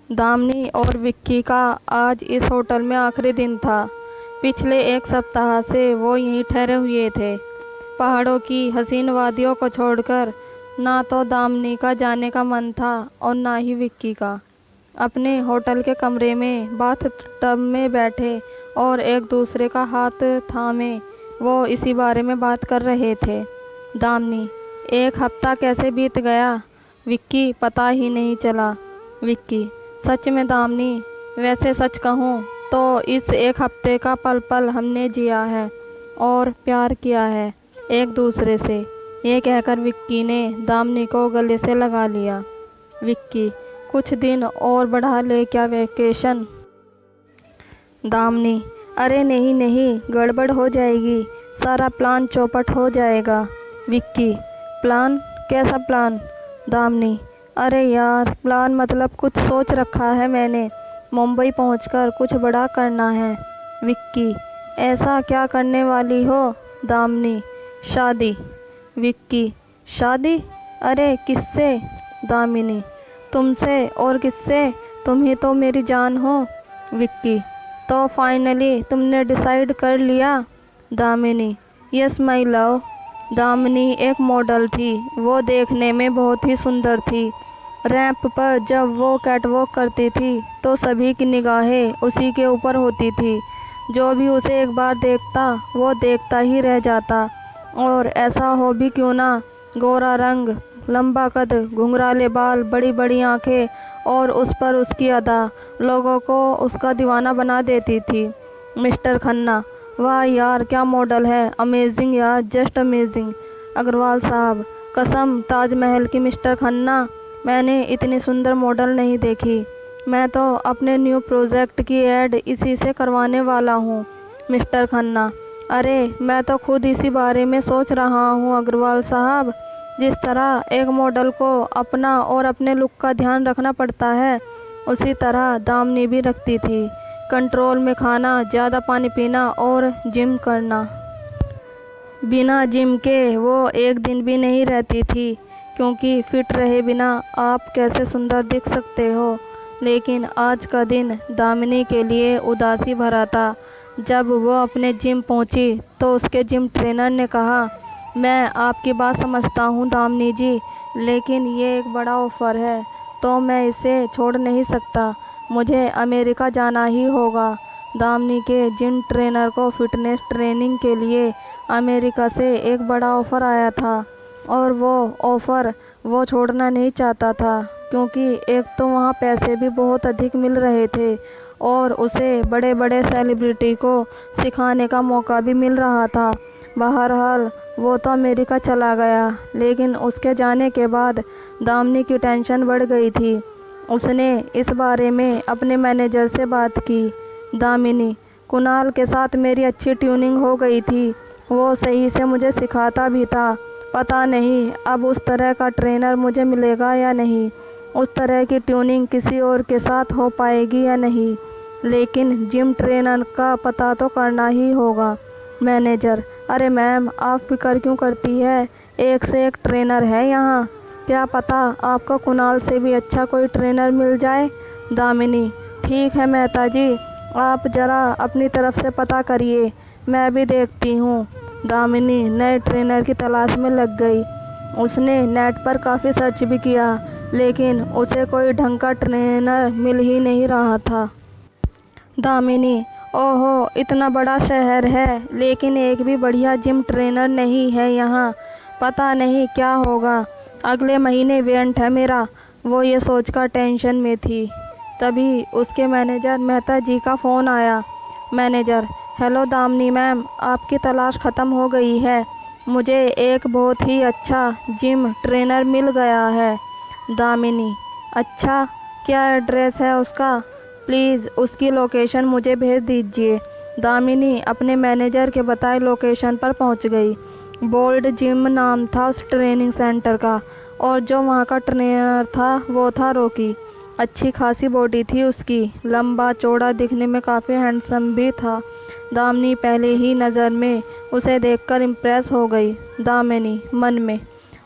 दामिनी और विक्की का आज इस होटल में आखिरी दिन था। पिछले एक सप्ताह से वो यहीं ठहरे हुए थे। पहाड़ों की हसीन वादियों को छोड़कर ना तो दामिनी का जाने का मन था और ना ही विक्की का। अपने होटल के कमरे में बाथ टब में बैठे और एक दूसरे का हाथ थामे वो इसी बारे में बात कर रहे थे। दामिनी, एक हफ्ता कैसे बीत गया विक्की, पता ही नहीं चला। विक्की, सच में दामिनी, वैसे सच कहूँ तो इस एक हफ्ते का पल पल हमने जिया है और प्यार किया है एक दूसरे से। ये कहकर विक्की ने दामिनी को गले से लगा लिया। विक्की, कुछ दिन और बढ़ा ले क्या वेकेशन? दामिनी, अरे नहीं नहीं, गड़बड़ हो जाएगी, सारा प्लान चौपट हो जाएगा। विक्की, प्लान? कैसा प्लान? दामिनी, अरे यार, प्लान मतलब कुछ सोच रखा है मैंने, मुंबई पहुंचकर कुछ बड़ा करना है। विक्की, ऐसा क्या करने वाली हो? दामिनी, शादी। विक्की, शादी? अरे किससे? दामिनी, तुमसे। और किससे? तुम ही तो मेरी जान हो। विक्की, तो फाइनली तुमने डिसाइड कर लिया? Damini, yes my love. Damini एक मॉडल थी। वो देखने में बहुत ही सुंदर थी। रैंप पर जब वो कैटवॉक करती थी तो सभी की निगाहें उसी के ऊपर होती थी। जो भी उसे एक बार देखता वो देखता ही रह जाता। और ऐसा हो भी क्यों ना, गोरा रंग, लंबा कद, घुंघराले बाल, बड़ी बड़ी आंखें और उस पर उसकी अदा लोगों को उसका दीवाना बना देती थी। मिस्टर खन्ना, वाह यार, क्या मॉडल है, अमेजिंग यार, जस्ट अमेजिंग। अग्रवाल साहब, कसम ताजमहल की मिस्टर खन्ना, मैंने इतनी सुंदर मॉडल नहीं देखी। मैं तो अपने न्यू प्रोजेक्ट की ऐड इसी से करवाने वाला हूँ। मिस्टर खन्ना, अरे मैं तो खुद इसी बारे में सोच रहा हूँ अग्रवाल साहब। जिस तरह एक मॉडल को अपना और अपने लुक का ध्यान रखना पड़ता है, उसी तरह दामिनी भी रखती थी। कंट्रोल में खाना, ज़्यादा पानी पीना और जिम करना। बिना जिम के वो एक दिन भी नहीं रहती थी, क्योंकि फिट रहे बिना आप कैसे सुंदर दिख सकते हो। लेकिन आज का दिन दामिनी के लिए उदासी भरा था। जब वो अपने जिम पहुंची तो उसके जिम ट्रेनर ने कहा, मैं आपकी बात समझता हूं दामिनी जी, लेकिन ये एक बड़ा ऑफ़र है तो मैं इसे छोड़ नहीं सकता, मुझे अमेरिका जाना ही होगा। दामिनी के जिम ट्रेनर को फिटनेस ट्रेनिंग के लिए अमेरिका से एक बड़ा ऑफ़र आया था और वो ऑफ़र वो छोड़ना नहीं चाहता था, क्योंकि एक तो वहाँ पैसे भी बहुत अधिक मिल रहे थे और उसे बड़े बड़े सेलिब्रिटी को सिखाने का मौका भी मिल रहा था। बहरहाल वो तो अमेरिका चला गया, लेकिन उसके जाने के बाद दामिनी की टेंशन बढ़ गई थी। उसने इस बारे में अपने मैनेजर से बात की। दामिनी, कुणाल के साथ मेरी अच्छी ट्यूनिंग हो गई थी, वो सही से मुझे सिखाता भी था। पता नहीं अब उस तरह का ट्रेनर मुझे मिलेगा या नहीं, उस तरह की ट्यूनिंग किसी और के साथ हो पाएगी या नहीं, लेकिन जिम ट्रेनर का पता तो करना ही होगा। मैनेजर, अरे मैम, आप फिक्र क्यों करती है, एक से एक ट्रेनर है यहाँ, क्या पता आपको कुणाल से भी अच्छा कोई ट्रेनर मिल जाए। दामिनी, ठीक है मेहता जी, आप ज़रा अपनी तरफ से पता करिए, मैं भी देखती हूँ। दामिनी नए ट्रेनर की तलाश में लग गई। उसने नेट पर काफ़ी सर्च भी किया, लेकिन उसे कोई ढंग का ट्रेनर मिल ही नहीं रहा था। दामिनी, ओहो, इतना बड़ा शहर है लेकिन एक भी बढ़िया जिम ट्रेनर नहीं है यहाँ, पता नहीं क्या होगा, अगले महीने इवेंट है मेरा। वो ये सोचकर टेंशन में थी। तभी उसके मैनेजर मेहता जी का फ़ोन आया। मैनेजर, हेलो दामिनी मैम, आपकी तलाश ख़त्म हो गई है, मुझे एक बहुत ही अच्छा जिम ट्रेनर मिल गया है। दामिनी, अच्छा, क्या एड्रेस है उसका? प्लीज़ उसकी लोकेशन मुझे भेज दीजिए। दामिनी अपने मैनेजर के बताए लोकेशन पर पहुंच गई। बोल्ड जिम नाम था उस ट्रेनिंग सेंटर का, और जो वहां का ट्रेनर था वो था रॉकी। अच्छी खासी बॉडी थी उसकी, लंबा चौड़ा, दिखने में काफ़ी हैंडसम भी था। दामिनी पहले ही नज़र में उसे देखकर इम्प्रेस हो गई। दामिनी मन में,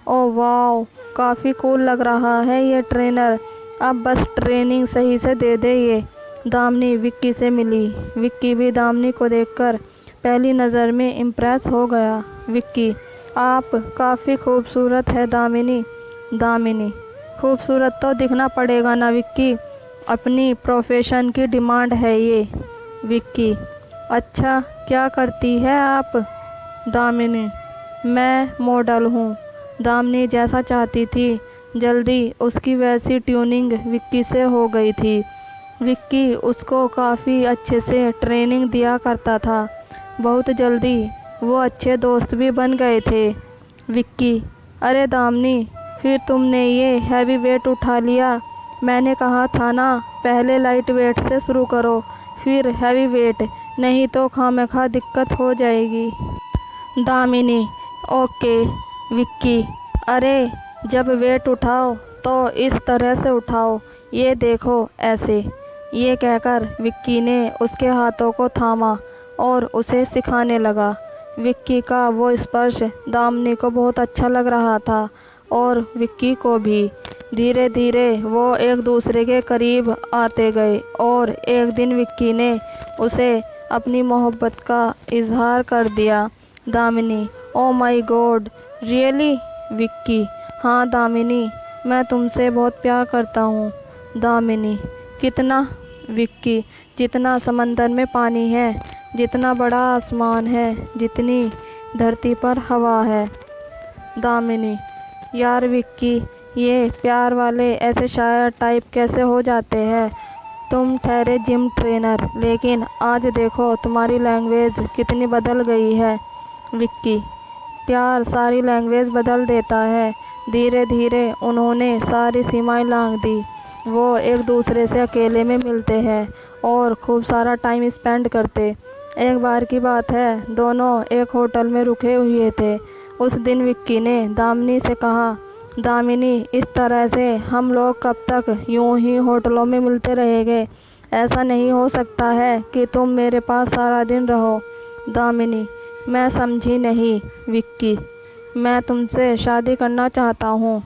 ओह वाओ, काफ़ी कूल लग रहा है ये ट्रेनर, अब बस ट्रेनिंग सही से दे दे ये। दामिनी विक्की से मिली। विक्की भी दामिनी को देखकर पहली नज़र में इम्प्रेस हो गया। विक्की, आप काफ़ी खूबसूरत है दामिनी। दामिनी, खूबसूरत तो दिखना पड़ेगा ना विक्की, अपनी प्रोफेशन की डिमांड है ये। विक्की, अच्छा क्या करती है आप? दामिनी, मैं मॉडल हूँ। दामिनी जैसा चाहती थी, जल्दी उसकी वैसी ट्यूनिंग विक्की से हो गई थी। विक्की उसको काफ़ी अच्छे से ट्रेनिंग दिया करता था। बहुत जल्दी वो अच्छे दोस्त भी बन गए थे। विक्की, अरे दामिनी, फिर तुमने ये हैवी वेट उठा लिया। मैंने कहा था ना, पहले लाइट वेट से शुरू करो, फिर हैवी वेट, नहीं तो खामखा दिक्कत हो जाएगी। दामिनी, ओके। विक्की, अरे जब वेट उठाओ तो इस तरह से उठाओ, ये देखो ऐसे। ये कहकर विक्की ने उसके हाथों को थामा और उसे सिखाने लगा। विक्की का वो स्पर्श दामिनी को बहुत अच्छा लग रहा था और विक्की को भी। धीरे धीरे वो एक दूसरे के करीब आते गए और एक दिन विक्की ने उसे अपनी मोहब्बत का इजहार कर दिया। Damini, oh my God, really? Vicky, हाँ दामिनी, मैं तुमसे बहुत प्यार करता हूँ। दामिनी, कितना? विक्की, जितना समंदर में पानी है, जितना बड़ा आसमान है, जितनी धरती पर हवा है। दामिनी, यार विक्की, ये प्यार वाले ऐसे शायर टाइप कैसे हो जाते हैं? तुम ठहरे जिम ट्रेनर, लेकिन आज देखो तुम्हारी लैंग्वेज कितनी बदल गई है। विक्की, प्यार सारी लैंग्वेज बदल देता है। धीरे धीरे उन्होंने सारी सीमाएं लांघ दी। वो एक दूसरे से अकेले में मिलते हैं और खूब सारा टाइम स्पेंड करते। एक बार की बात है, दोनों एक होटल में रुके हुए थे। उस दिन विक्की ने दामिनी से कहा, दामिनी, इस तरह से हम लोग कब तक यूं ही होटलों में मिलते रहेंगे? ऐसा नहीं हो सकता है कि तुम मेरे पास सारा दिन रहो। दामिनी, मैं समझी नहीं। विक्की, मैं तुमसे शादी करना चाहता हूँ।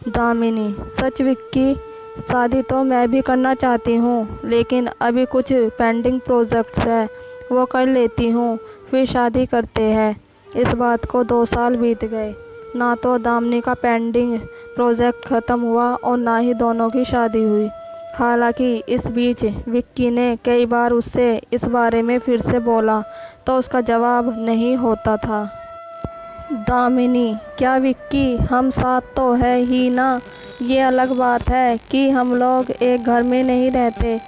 दामिनी, सच विक्की? शादी तो मैं भी करना चाहती हूँ, लेकिन अभी कुछ पेंडिंग प्रोजेक्ट्स है, वो कर लेती हूँ, फिर शादी करते हैं। इस बात को 2 साल बीत गए। ना तो दामिनी का पेंडिंग प्रोजेक्ट ख़त्म हुआ और ना ही दोनों की शादी हुई। हालांकि इस बीच विक्की ने कई बार उससे इस बारे में फिर से बोला तो उसका जवाब नहीं होता था। दामिनी, क्या विक्की, हम साथ तो है ही ना? ये अलग बात है कि हम लोग एक घर में नहीं रहते।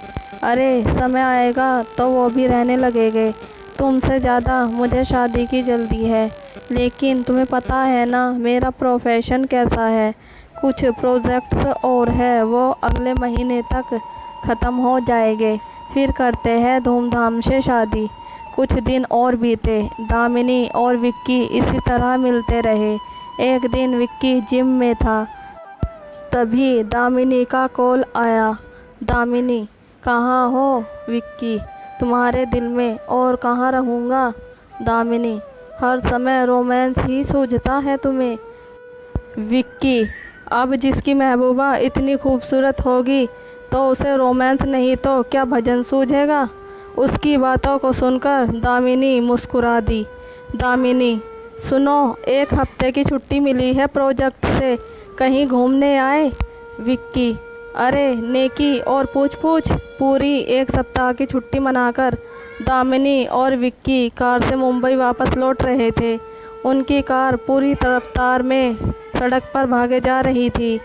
अरे समय आएगा तो वो भी रहने लगेंगे। तुमसे ज़्यादा मुझे शादी की जल्दी है, लेकिन तुम्हें पता है ना मेरा प्रोफेशन कैसा है। कुछ प्रोजेक्ट्स और है, वो अगले महीने तक ख़त्म हो जाएंगे, फिर करते हैं धूमधाम से शादी। कुछ दिन और बीते। दामिनी और विक्की इसी तरह मिलते रहे। एक दिन विक्की जिम में था, तभी दामिनी का कॉल आया। दामिनी, कहाँ हो? विक्की, तुम्हारे दिल में और कहाँ रहूँगा? दामिनी, हर समय रोमांस ही सूझता है तुम्हें। विक्की, अब जिसकी महबूबा इतनी खूबसूरत होगी तो उसे रोमांस नहीं तो क्या भजन सूझेगा? उसकी बातों को सुनकर दामिनी मुस्कुरा दी। दामिनी, सुनो, 1 हफ्ते की छुट्टी मिली है प्रोजेक्ट से, कहीं घूमने आए? विक्की, अरे नेकी और पूछ पूरी 1 सप्ताह की छुट्टी मनाकर दामिनी और विक्की कार से मुंबई वापस लौट रहे थे। उनकी कार पूरी रफ्तार में सड़क पर भागे जा रही थी।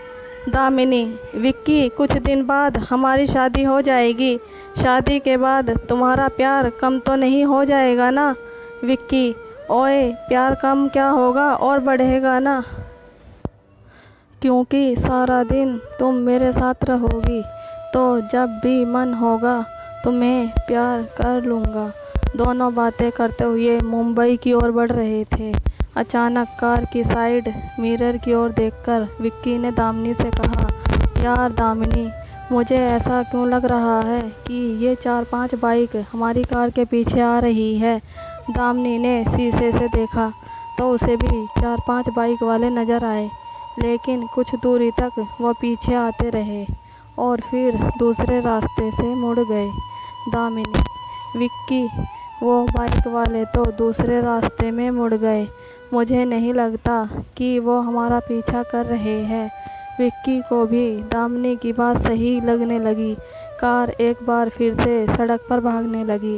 दामिनी, विक्की, कुछ दिन बाद हमारी शादी हो जाएगी। शादी के बाद तुम्हारा प्यार कम तो नहीं हो जाएगा ना? विक्की, ओए, प्यार कम क्या होगा और बढ़ेगा ना, क्योंकि सारा दिन तुम मेरे साथ रहोगी, तो जब भी मन होगा तुम्हें प्यार कर लूँगा। दोनों बातें करते हुए मुंबई की ओर बढ़ रहे थे। अचानक कार की साइड मिरर की ओर देखकर विक्की ने दामिनी से कहा, यार दामिनी, मुझे ऐसा क्यों लग रहा है कि ये 4-5 बाइक हमारी कार के पीछे आ रही है। दामिनी ने शीशे से देखा तो उसे भी 4-5 बाइक वाले नज़र आए, लेकिन कुछ दूरी तक वह पीछे आते रहे और फिर दूसरे रास्ते से मुड़ गए। दामिनी, विक्की, वो बाइक वाले तो दूसरे रास्ते में मुड़ गए। मुझे नहीं लगता कि वो हमारा पीछा कर रहे हैं। विक्की को भी दामिनी की बात सही लगने लगी। कार एक बार फिर से सड़क पर भागने लगी,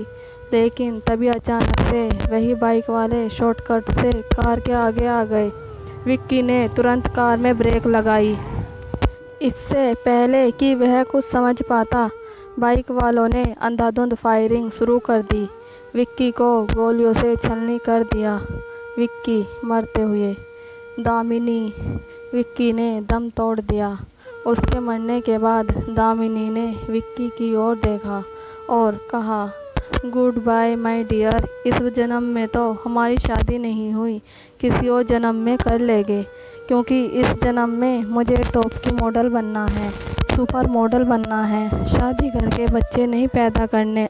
लेकिन तभी अचानक से वही बाइक वाले शॉर्टकट से कार के आगे आ गए। विक्की ने तुरंत कार में ब्रेक लगाई। इससे पहले कि वह कुछ समझ पाता, बाइक वालों ने अंधाधुंध फायरिंग शुरू कर दी। विक्की को गोलियों से छलनी कर दिया। विक्की मरते हुए। दामिनी, विक्की ने दम तोड़ दिया। उसके मरने के बाद दामिनी ने विक्की की ओर देखा और कहा, गुड बाय माय डियर। इस जन्म में तो हमारी शादी नहीं हुई, किसी और जन्म में कर लेंगे, क्योंकि इस जन्म में मुझे टॉप की मॉडल बनना है, सुपर मॉडल बनना है। शादी करके बच्चे नहीं पैदा करने।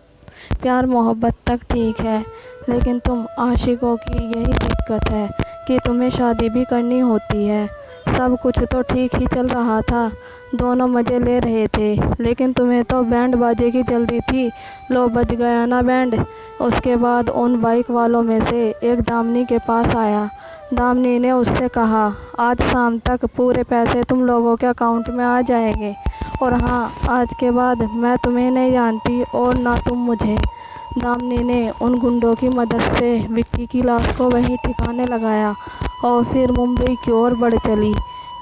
प्यार मोहब्बत तक ठीक है, लेकिन तुम आशिकों की यही दिक्कत है कि तुम्हें शादी भी करनी होती है। सब कुछ तो ठीक ही चल रहा था, दोनों मज़े ले रहे थे, लेकिन तुम्हें तो बैंड बाजे की जल्दी थी। लो बज गया ना बैंड। उसके बाद उन बाइक वालों में से एक दामिनी के पास आया। दामिनी ने उससे कहा, आज शाम तक पूरे पैसे तुम लोगों के अकाउंट में आ जाएंगे। और हाँ, आज के बाद मैं तुम्हें नहीं जानती और ना तुम मुझे। दामिनी ने उन गुंडों की मदद से विक्की की लाश को वहीं ठिकाने लगाया और फिर मुंबई की ओर बढ़ चली।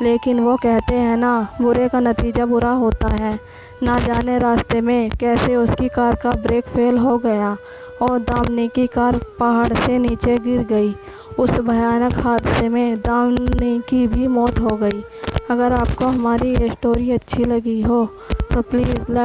लेकिन वो कहते हैं ना, बुरे का नतीजा बुरा होता है। ना जाने रास्ते में कैसे उसकी कार का ब्रेक फेल हो गया और दामिनी की कार पहाड़ से नीचे गिर गई। उस भयानक हादसे में दामिनी की भी मौत हो गई। अगर आपको हमारी ये स्टोरी अच्छी लगी हो तो प्लीज़ लाइक